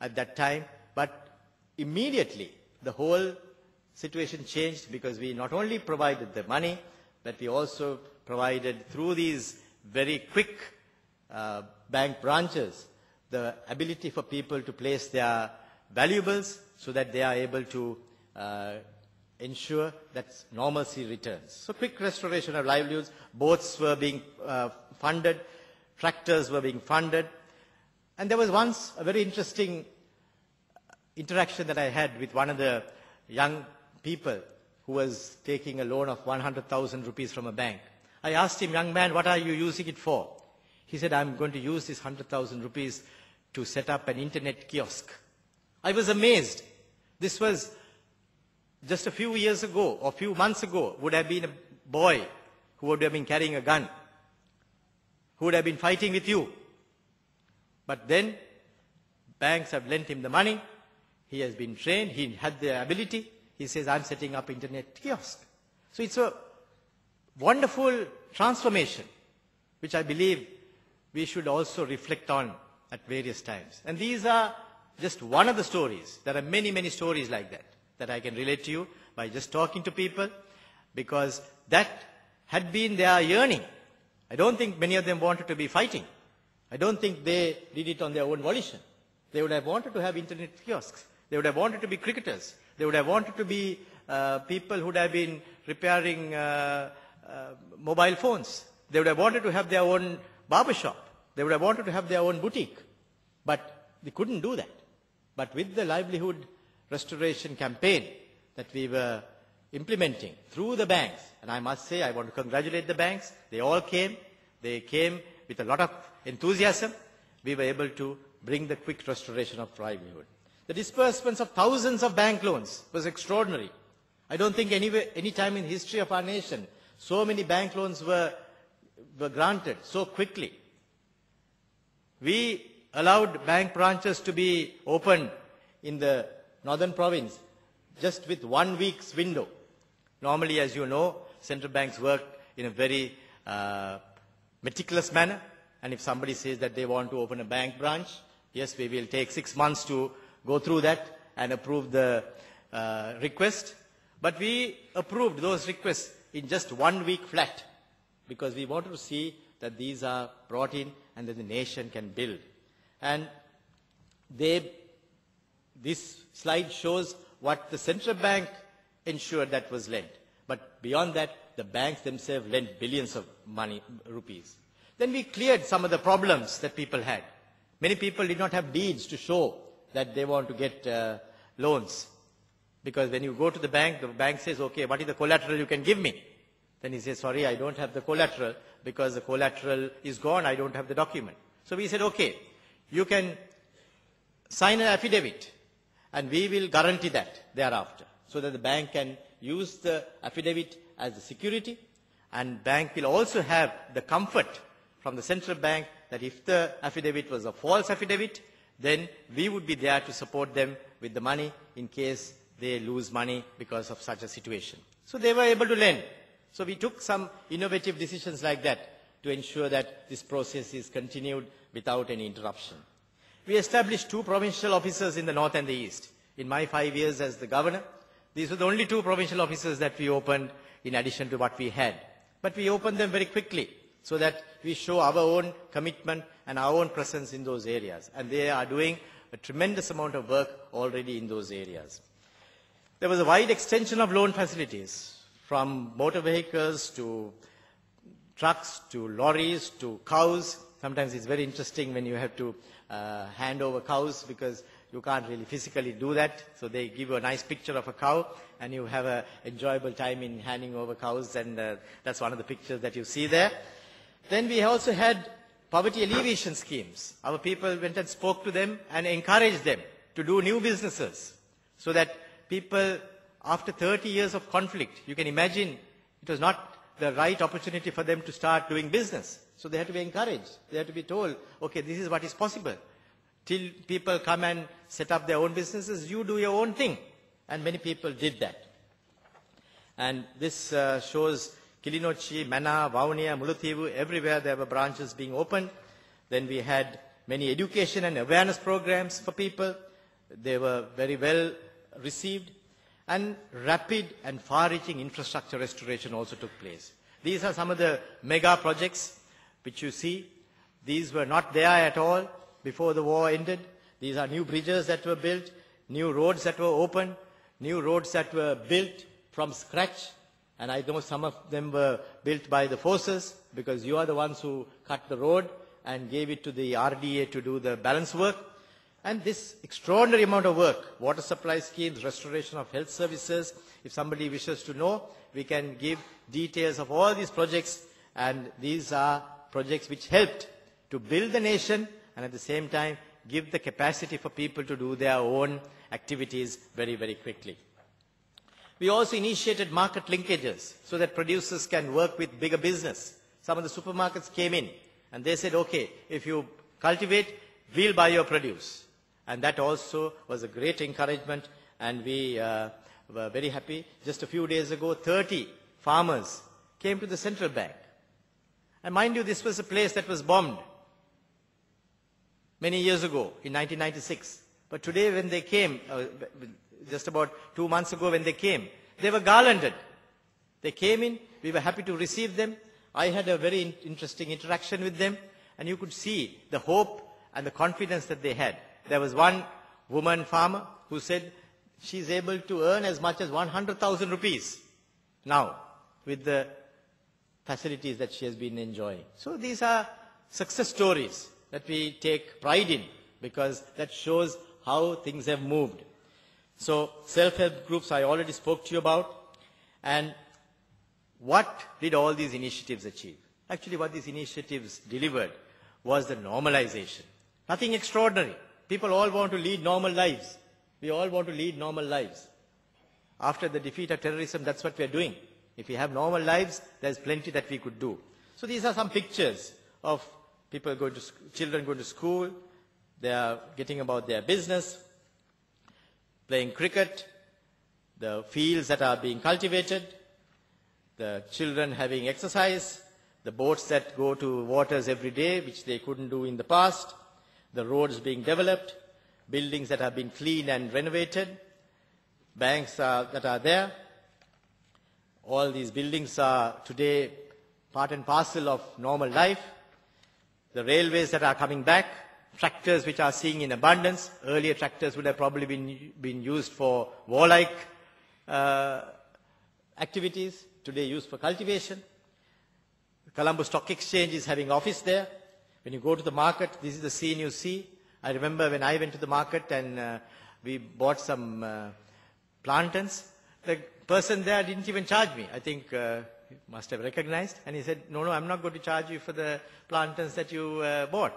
at that time, but immediately the whole situation changed because we not only provided the money, but we also provided through these very quick bank branches the ability for people to place their valuables so that they are able to ensure that normalcy returns. So quick restoration of livelihoods, boats were being funded, tractors were being funded. And there was once a very interesting interaction that I had with one of the young people who was taking a loan of 100,000 rupees from a bank. I asked him, young man, what are you using it for? He said, I'm going to use this 100,000 rupees to set up an internet kiosk. I was amazed. This was just a few years ago or a few months ago would have been a boy who would have been carrying a gun, who would have been fighting with you. But then banks have lent him the money. He has been trained. He had the ability. He says, I'm setting up internet kiosk. So it's a wonderful transformation, which I believe we should also reflect on at various times. And these are just one of the stories. There are many, many stories like that I can relate to you by just talking to people, because that had been their yearning. I don't think many of them wanted to be fighting. I don't think they did it on their own volition. They would have wanted to have internet kiosks. They would have wanted to be cricketers. They would have wanted to be people who would have been repairing mobile phones. They would have wanted to have their own barbershop. They would have wanted to have their own boutique. But they couldn't do that. But with the livelihood restoration campaign that we were implementing through the banks, and I must say I want to congratulate the banks. They all came. They came with a lot of enthusiasm. We were able to bring the quick restoration of livelihood. The disbursements of thousands of bank loans was extraordinary. I don't think any time in history of our nation so many bank loans were granted so quickly. We allowed bank branches to be opened in the northern province just with 1 week's window. Normally, as you know, central banks work in a very meticulous manner. And if somebody says that they want to open a bank branch, yes, we will take 6 months to go through that and approve the request. But we approved those requests in just 1 week flat, because we wanted to see that these are brought in and that the nation can build. And this slide shows what the central bank ensured that was lent. But beyond that, the banks themselves lent billions of rupees. Then we cleared some of the problems that people had. Many people did not have deeds to show that they want to get loans. Because when you go to the bank says, okay, what is the collateral you can give me? Then he says, sorry, I don't have the collateral because the collateral is gone, I don't have the document. So we said, okay, you can sign an affidavit and we will guarantee that thereafter, so that the bank can use the affidavit as the security, and bank will also have the comfort from the central bank that if the affidavit was a false affidavit, then we would be there to support them with the money in case they lose money because of such a situation. So they were able to lend. So we took some innovative decisions like that to ensure that this process is continued without any interruption. We established 2 provincial offices in the north and the east. In my 5 years as the governor, these were the only 2 provincial offices that we opened in addition to what we had. But we opened them very quickly so that we show our own commitment and our own presence in those areas. And they are doing a tremendous amount of work already in those areas. There was a wide extension of loan facilities, from motor vehicles to trucks to lorries to cows. Sometimes it's very interesting when you have to hand over cows, because you can't really physically do that. So they give you a nice picture of a cow and you have an enjoyable time in handing over cows, and that's one of the pictures that you see there. Then we also had poverty alleviation schemes. Our people went and spoke to them and encouraged them to do new businesses, so that people, after 30 years of conflict, you can imagine it was not the right opportunity for them to start doing business. So they had to be encouraged. They had to be told, okay, this is what is possible. Till people come and set up their own businesses, you do your own thing. And many people did that. And this shows Kilinochchi, Mana, Vavuniya, Mullaitivu, everywhere there were branches being opened. Then we had many education and awareness programs for people. They were very well received, and rapid and far-reaching infrastructure restoration also took place. These are some of the mega projects which you see. These were not there at all before the war ended. These are new bridges that were built, new roads that were opened, new roads that were built from scratch. And I know some of them were built by the forces, because you are the ones who cut the road and gave it to the RDA to do the balance work. And this extraordinary amount of work, water supply schemes, restoration of health services, if somebody wishes to know, we can give details of all these projects. And these are projects which helped to build the nation and at the same time give the capacity for people to do their own activities very, very quickly. We also initiated market linkages so that producers can work with bigger business. Some of the supermarkets came in and they said, okay, if you cultivate, we'll buy your produce. And that also was a great encouragement, and we were very happy. Just a few days ago, 30 farmers came to the central bank. And mind you, this was a place that was bombed many years ago, in 1996. But today when they came, just about 2 months ago when they came, they were garlanded. They came in, we were happy to receive them. I had a very interesting interaction with them, and you could see the hope and the confidence that they had. There was one woman farmer who said she's able to earn as much as 100,000 rupees now with the facilities that she has been enjoying. So these are success stories that we take pride in, because that shows how things have moved. So self-help groups I already spoke to you about. And what did all these initiatives achieve? Actually, what these initiatives delivered was the normalization. Nothing extraordinary. People all want to lead normal lives. We all want to lead normal lives. After the defeat of terrorism, that's what we are doing. If we have normal lives, there's plenty that we could do. So these are some pictures of people going to children going to school. They are getting about their business, playing cricket, the fields that are being cultivated, the children having exercise, the boats that go to waters every day, which they couldn't do in the past, the roads being developed, buildings that have been cleaned and renovated, banks that are there. All these buildings are today part and parcel of normal life. The railways that are coming back, tractors which are seeing in abundance. Earlier tractors would have probably been used for warlike activities, today used for cultivation. The Colombo Stock Exchange is having office there. When you go to the market, this is the scene you see. I remember when I went to the market and we bought some plantains. The person there didn't even charge me. I think he must have recognized. And he said, no, I'm not going to charge you for the plantains that you bought.